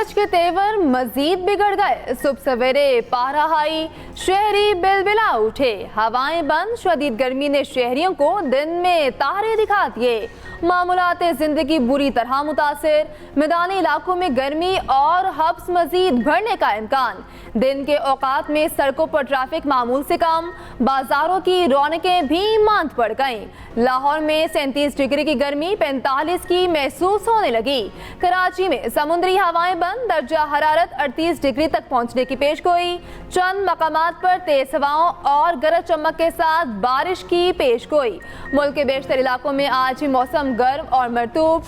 सूरज के तेवर मजीद बिगड़ गए। सुबह सवेरे पारा हाई, शहरी बिलबिला उठे। हवाएं बंद, शदीद गर्मी ने शहरियों को दिन में तारे दिखा दिए। मामूलात जिंदगी बुरी तरह मुतासिर। मैदानी इलाकों में गर्मी और हब्स मजीद बढ़ने का इम्कान। दिन के औकात में सड़कों पर ट्रैफिक मामूल से कम। बाजारों की रौनकें भी मांद पड़ गईं। लाहौर में 37 डिग्री की गर्मी 45 की महसूस होने लगी। कराची में समुद्री हवाएं बंद, दर्जा हरारत 38 डिग्री तक पहुंचने की पेशगोई। चंद मकामात पर तेज हवाओं और गरज चमक के साथ बारिश की पेशगोई। मुल्क के बेशतर इलाकों में आज भी मौसम गर्म और मरतूब।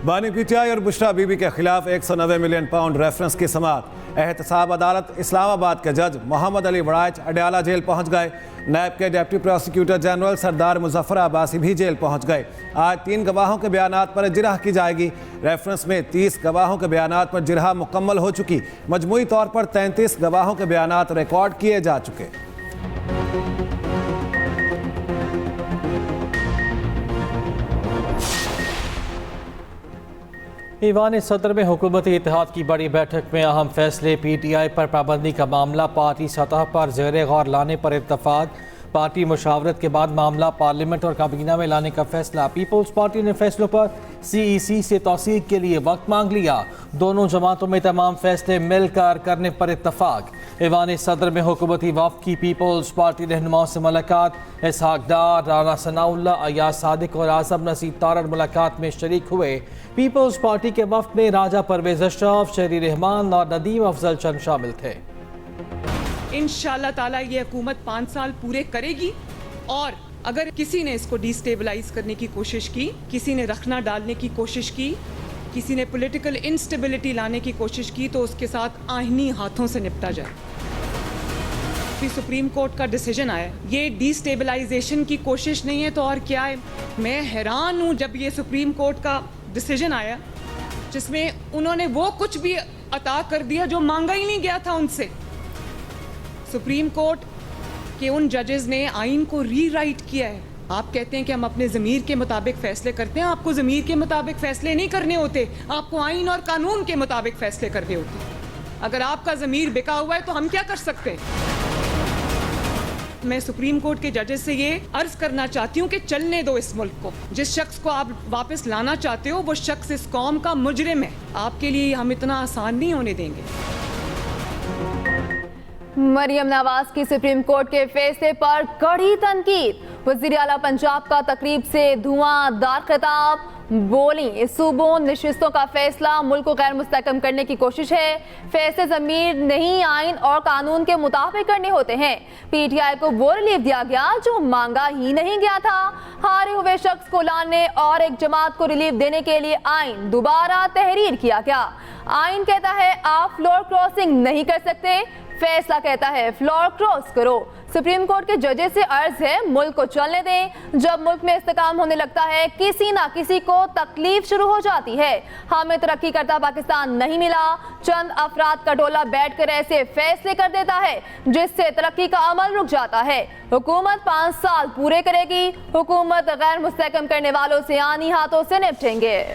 बानी पीटीआई और बुशरा बीबी के खिलाफ 190 मिलियन पाउंड रेफरेंस की समाअत। एहतसाब अदालत इस्लामाबाद के जज मोहम्मद अली वड़ाइच अडयाला जेल पहुंच गए। नैब के डिप्टी प्रोसिक्यूटर जनरल सरदार मुजफ्फर अब्बासी भी जेल पहुंच गए। आज 3 गवाहों के बयानात पर जिरह की जाएगी। रेफरेंस में 30 गवाहों के बयानात पर जिरह मुकम्मल हो चुकी। मजमूई तौर पर 33 गवाहों के बयानात रिकॉर्ड किए जा चुके। ईवान सदर में हुकूमती इत्तेहाद की बड़ी बैठक में अहम फैसले। PTI पर पाबंदी का मामला पार्टी सतह पर ज़ेर गौर लाने पर इत्तफाक। पार्टी मुशावरत के बाद मामला पार्लियामेंट और काबीना में लाने का फैसला। पीपल्स पार्टी ने फैसलों पर CEC से तौसीक के लिए वक्त मांग लिया। दोनों जमातों में तमाम फैसले मिलकर करने पर इत्तफाक। ईवान सदर में हुकूमती वफ़द की पीपल्स पार्टी रहनुमाओं से मुलाकात। इसहाक डार, राना सनाउल्ला, अयाज सादिक और आज़म नसीर तारड़ मुलाकात में शरीक हुए। पीपल्स पार्टी के वफ़द में राजा परवेज़ अशरफ, शहरी रहमान और नदीम अफजल चंद शामिल थे। इंशाअल्लाह ताला ये हुकूमत 5 साल पूरे करेगी और अगर किसी ने इसको डिस्टेबलाइज करने की कोशिश की, किसी ने रखना डालने की कोशिश की, किसी ने पॉलिटिकल इंस्टेबिलिटी लाने की कोशिश की, तो उसके साथ आईनी हाथों से निपटा जाए। फिर सुप्रीम कोर्ट का डिसीजन आया, ये डिस्टेबलाइजेशन की कोशिश नहीं है तो और क्या है। मैं हैरान हूँ जब ये सुप्रीम कोर्ट का डिसीजन आया जिसमें उन्होंने वो कुछ भी अता कर दिया जो मांगा ही नहीं गया था उनसे। सुप्रीम कोर्ट के उन जजेस ने आइन को रीराइट किया है। आप कहते हैं कि हम अपने ज़मीर के मुताबिक फ़ैसले करते हैं। आपको ज़मीर के मुताबिक फ़ैसले नहीं करने होते, आपको आइन और कानून के मुताबिक फ़ैसले करने होते। अगर आपका ज़मीर बिका हुआ है तो हम क्या कर सकते हैं। मैं सुप्रीम कोर्ट के जजेस से ये अर्ज़ करना चाहती हूँ कि चलने दो इस मुल्क को। जिस शख्स को आप वापस लाना चाहते हो वो शख्स इस कौम का मुजरिम है। आपके लिए हम इतना आसान नहीं होने देंगे। मरियम नवाज की सुप्रीम कोर्ट के फैसले पर कड़ी तनकीद। वज़ीर आला पंजाब का तकरीब से धुआंधार खिताब। बोली, सूबों नशिस्तों का फैसला मुल्क को गैर मुस्तहकम करने की कोशिश है। फैसले ज़मीर नहीं, आइन और कानून के मुताबिक करने होते हैं। PTI को वो रिलीफ दिया गया जो मांगा ही नहीं गया था। हारे हुए शख्स को लाने और एक जमात को रिलीफ देने के लिए आइन दोबारा तहरीर किया गया। आइन कहता है आप फ्लोर क्रॉसिंग नहीं कर सकते, फैसला कहता है फ्लोर क्रॉस करो। सुप्रीम कोर्ट के जजेस से अर्ज है मुल्क को चलने दें। जब मुल्क में इस्तेकाम होने लगता है किसी ना किसी को तकलीफ शुरू हो जाती है। हमें तरक्की करता पाकिस्तान नहीं मिला। चंद अफराद का टोला बैठकर ऐसे फैसले कर देता है जिससे तरक्की का अमल रुक जाता है। हुकूमत 5 साल पूरे करेगी। हुकूमत गैर मुस्तहकम करने वालों से आनी हाथों से निपटेंगे।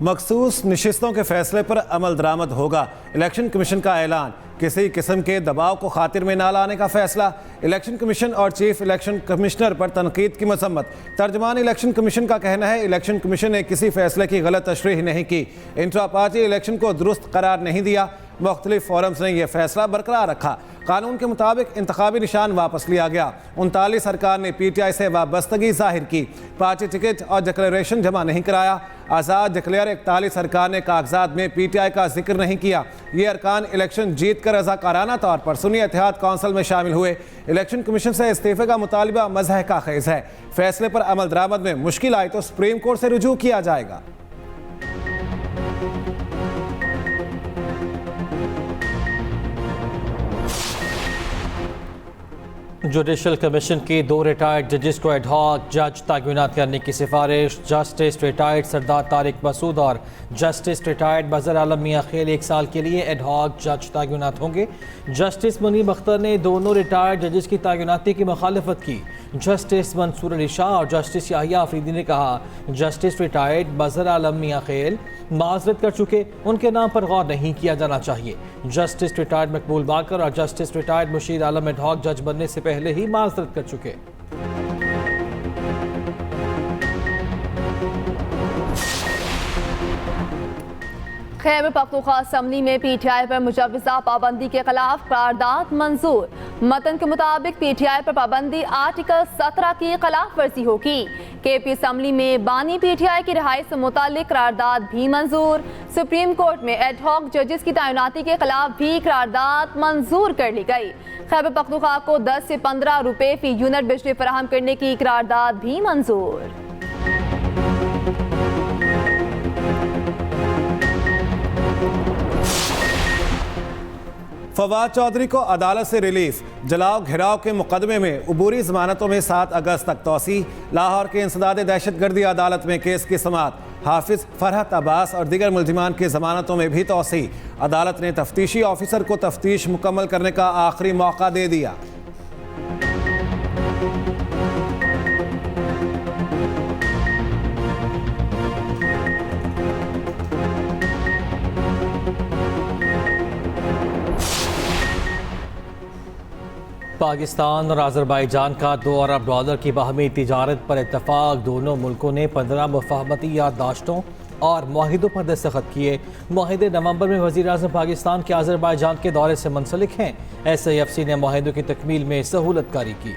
मखसूस नशिस्तों के फैसले पर अमल दरामद होगा। इलेक्शन कमीशन का ऐलान। किसी किस्म के दबाव को खातिर में न लाने का फैसला। इलेक्शन कमीशन और चीफ इलेक्शन कमिश्नर पर तनकीद की मसम्मत। तर्जमान इलेक्शन कमीशन का कहना है इलेक्शन कमीशन ने किसी फैसले की गलत तशरीह नहीं की। इंट्रा पार्टी इलेक्शन को दुरुस्त करार नहीं दिया। मुख्तलिफ फोरम्स ने यह फैसला बरकरार रखा। कानून के मुताबिक इंतखाबी निशान वापस लिया गया। 39 सरकार ने PTI से वाबस्तगी जाहिर की। पार्टी टिकट और डिक्लेरेशन जमा नहीं कराया। आज़ाद डिक्लेयर 41 सरकार ने कागजात में PTI का जिक्र नहीं किया। ये अरकान इलेक्शन जीत कर रज़ाकाराना तौर पर सुन्नी इत्तेहाद कौंसिल में शामिल हुए। इलेक्शन कमीशन से इस्तीफे का मुतालबा मज़ह का खेज़ है। फैसले पर अमल दरामद में मुश्किल आई तो सुप्रीम कोर्ट से रुजू किया जाएगा। जुडिशल कमीशन के 2 रिटायर्ड जजेस को एडहॉक जज तैनात करने की सिफारिश। जस्टिस रिटायर्ड सरदार तारिक मसूद और जस्टिस रिटायर्ड मजहर आलम मियां खेल 1 साल के लिए एडहॉक जज तैनात होंगे। जस्टिस मुनीब अख्तर ने दोनों रिटायर्ड जजेस की तैनाती की मुखालफत की। जस्टिस मंसूर अली शाह और जस्टिस याहिया अफरीदी ने कहा जस्टिस रिटायर्ड मजहर आलम मियां खेल माजरत कर चुके, उनके नाम पर गौर नहीं किया जाना चाहिए। जस्टिस रिटायर्ड मकबूल बाकर और जस्टिस रिटायर्ड मुशीर आलम एडहॉक जज बनने से पहले ही माजरत कर चुके। खैबर पख्तूनख्वा असम्बली में पीटीआई पर मुजव्वज़ा पाबंदी के खिलाफ करारदाद मंजूर। मतन के मुताबिक पीटीआई पर पाबंदी आर्टिकल 17 की खिलाफ वर्जी होगी। केपी असम्बली में बानी पीटीआई की रिहाई से मुतालिक करारदाद भी मंजूर। सुप्रीम कोर्ट में एडहॉक जजेस की तैनाती के खिलाफ भी करारदाद मंजूर कर ली गई। खैबर पख्तूनख्वा को 10 से 15 रुपए फी यूनिट बिजली फराहम करने की करारदाद भी मंजूर। फवाद चौधरी को अदालत से रिलीफ। जलाओ घिराव के मुकदमे में अबूरी जमानतों में 7 अगस्त तक तोसी। लाहौर के इंसदाद दहशतगर्दी अदालत में केस की समाअत। हाफिज फरहत अब्बास और दीगर मुल्जिमान की जमानतों में भी तोसी। अदालत ने तफ्तीशी ऑफिसर को तफ्तीश मुकम्मल करने का आखिरी मौका दे दिया। पाकिस्तान और अज़रबैजान का $2 अरब की बाहमी तिजारत पर इत्तफाक। दोनों मुल्कों ने 15 मुफाहमती याददाश्तों और मुआहिदों पर दस्तखत किए। मुआहिदे नवंबर में वज़ीर आज़म पाकिस्तान के अज़रबैजान के दौरे से मुंसलिक हैं। SAFC ने मुआहिदों की तकमील में सहूलतकारी की।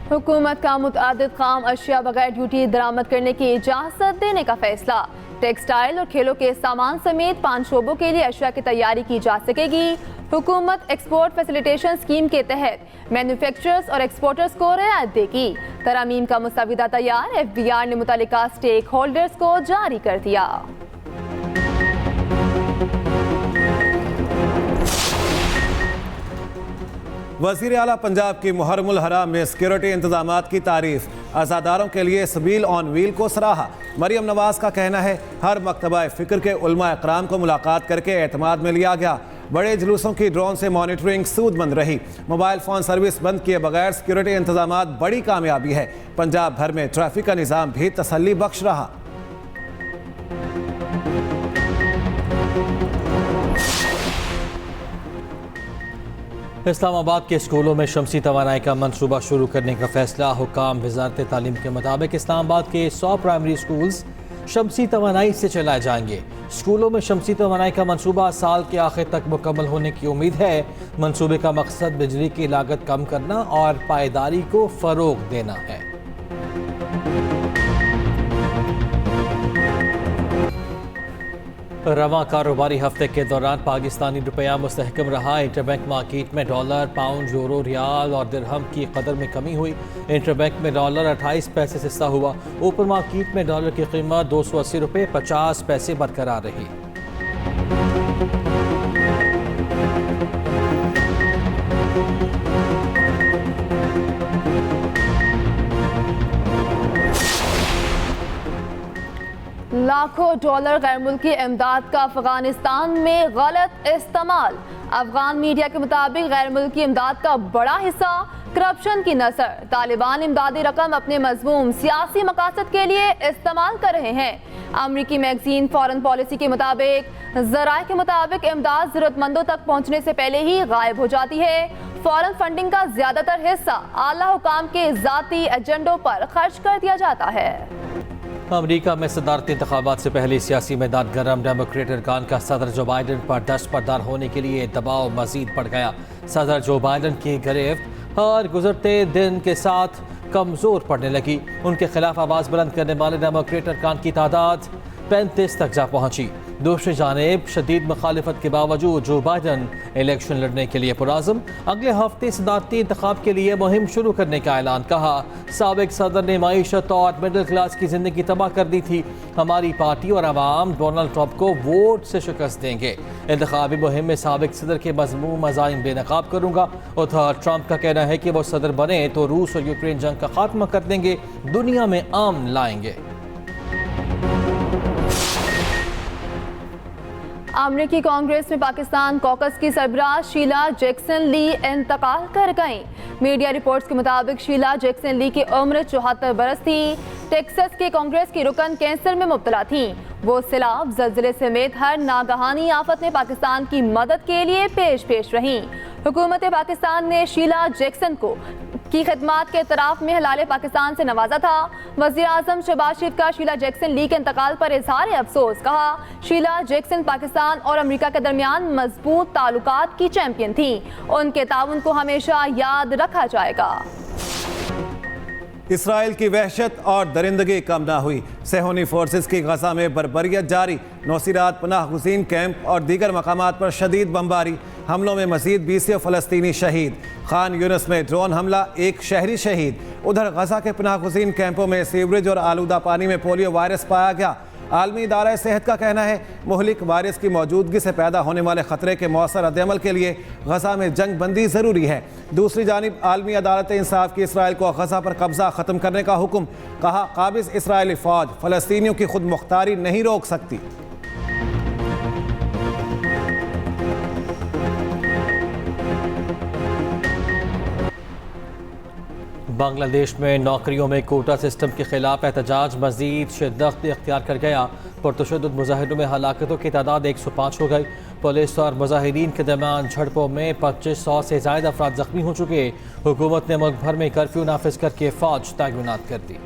हुकूमत का मुतअद्दिद खाम अशिया बगैर ड्यूटी दरामद करने की इजाज़त देने का फैसला। टेक्सटाइल और खेलों के सामान समेत 5 शोबों के लिए अशिया की तैयारी की जा सकेगी। हुकूमत एक्सपोर्ट फैसिलिटेशन स्कीम के तहत मैन्युफैक्चरर्स और एक्सपोर्टर्स को रियायत देगी। तरामीम का मुसविदा तैयार। FBR ने मुतल्लिका स्टेक होल्डर्स को जारी कर दिया। वज़ीर आला पंजाब की मुहर्रमुल हराम में सिक्योरिटी इंतजामात की तारीफ। अज़ादारों के लिए सबील ऑन व्हील को सराहा। मरियम नवाज का कहना है हर मकतबा फ़िक्र के उलमा इकराम को मुलाकात करके एतमाद में लिया गया। बड़े जुलूसों की ड्रोन से मॉनिटरिंग सूदमंद रही। मोबाइल फ़ोन सर्विस बंद किए बगैर सिक्योरिटी इंतजामात बड़ी कामयाबी है। पंजाब भर में ट्रैफिक का निज़ाम भी तसल्ली बख्श रहा। इस्लामाबाद के स्कूलों में शमसी तवानाई का मंसूबा शुरू करने का फैसला। हुकाम वजारत तालीम के मुताबिक इस्लामाबाद के 100 प्राइमरी स्कूल्स शमसी तवानाई से चलाए जाएंगे। स्कूलों में शमसी तवानाई का मंसूबा साल के आखिर तक मुकम्मल होने की उम्मीद है। मंसूबे का मकसद बिजली की लागत कम करना और पायदारी को फ़रोग देना है। रवा कारोबारी हफ्ते के दौरान पाकिस्तानी रुपया मुस्तहकम रहा। इंटरबैंक मार्केट में डॉलर, पाउंड, यूरो, रियाल और दिरहम की कदर में कमी हुई। इंटरबैंक में डॉलर 28 पैसे सस्ता हुआ। ओपन मार्केट में डॉलर की कीमत 280 रुपये 50 पैसे बरकरार रही। लाखों डॉलर गैर मुल्की इमदाद का अफगानिस्तान में गलत इस्तेमाल। अफगान मीडिया के मुताबिक गैर मुल्की इमदाद का बड़ा हिस्सा करप्शन की नज़र। तालिबान इमदादी रकम अपने मज़मूम सियासी मकासद के लिए इस्तेमाल कर रहे हैं। अमरीकी मैगजीन फॉरेन पॉलिसी के मुताबिक ज़राए के मुताबिक इमदाद ज़रूरतमंदों तक पहुँचने से पहले ही गायब हो जाती है। फॉरेन फंडिंग का ज़्यादातर हिस्सा आला हुकाम के ज़ाती एजेंडों पर खर्च कर दिया जाता है। अमरीका में सदारती इंतखाबात से पहले सियासी मैदान गर्म। डेमोक्रेट अरकान का सदर जो बाइडन पर दस्तबरदार होने के लिए दबाव मजीद बढ़ गया। सदर जो बाइडन की गिरफ्त हर गुजरते दिन के साथ कमज़ोर पड़ने लगी। उनके खिलाफ आवाज़ बुलंद करने वाले डेमोक्रेट अरकान की तादाद 35 तक जा पहुंची। दूसरी जानिब शदीद मुखालिफत के बावजूद जो बाइडन इलेक्शन लड़ने के लिए पुराज़म। अगले हफ्ते सदारती इंतखाब के लिए मुहिम शुरू करने का ऐलान। कहा, साबिक सदर ने मईशत और मिडिल क्लास की जिंदगी तबाह कर दी थी। हमारी पार्टी और आवाम डोनाल्ड ट्रंप को वोट से शिकस्त देंगे। इंतखाबी मुहिम में साबिक सदर के मजमूम मज़ाहिम बेनकाब करूँगा। उधर ट्रंप का कहना है कि वो सदर बने तो रूस और यूक्रेन जंग का खात्मा कर देंगे, दुनिया में अमन लाएंगे। अमरीकी कांग्रेस में पाकिस्तान कॉकस की सरबराह शीला जैक्सन ली इंतकाल कर गईं। मीडिया रिपोर्ट्स के मुताबिक शीला जैक्सन ली की उम्र 74 बरस थी। टेक्सास के कांग्रेस की रुकन कैंसर में मुब्तला थी। वो सैलाब, ज़लज़ले समेत हर नागहानी आफत में पाकिस्तान की मदद के लिए पेश रहीं। हुकूमत पाकिस्तान ने शीला जैक्सन को की खिदमात के इतराफ में हलाले पाकिस्तान से नवाजा था। वज़ीर आज़म शहबाज शरीफ का शीला जैक्सन ली के इंतकाल पर इजहार अफसोस। कहा, शीला जैक्सन पाकिस्तान और अमेरिका के दरमियान मजबूत ताल्लुकात की चैंपियन थी। उनके ताउन को हमेशा याद रखा जाएगा। इसराइल की वहशत और दरिंदगी कम ना हुई। सेहोनी फोर्सेस की गजा में बर्बरियत जारी। नौसीरात, पनाह गुज़ीन कैंप और दीगर मकामात पर शदीद बमबारी। हमलों में मजीद 20 फ़लस्तीनी शहीद। खान यूनिस में ड्रोन हमला, एक शहरी शहीद। उधर गजा के पनाह गुज़ीन कैंपों में सीवरेज और आलूदा पानी में पोलियो वायरस पाया गया। आलमी इदारा सेहत का कहना है मुहलिक वायरस की मौजूदगी से पैदा होने वाले खतरे के मौसर अदमल के लिए गजा में जंग बंदी ज़रूरी है। दूसरी जानिब आलमी अदालत इंसाफ की इसराइल को गजा पर कब्जा ख़त्म करने का हुक्म। कहा, काबिज़ इसराइली फ़ौज फ़लस्तीनियों की खुद मुख्तारी नहीं रोक सकती। बांग्लादेश में नौकरियों में कोटा सिस्टम के खिलाफ एहतजाज मजीद शिद्दत इख्तियार कर गया। पुरतशद्दुद मुजाहिरों में हलाकतों की तादाद 105 हो गई। पुलिस और मुजाहिरीन के दरमियान झड़पों में 2500 से ज़ायद अफराद जख्मी हो चुके। हुकूमत ने मुल्क भर में कर्फ्यू नाफिज करके फ़ौज तैनात कर दी।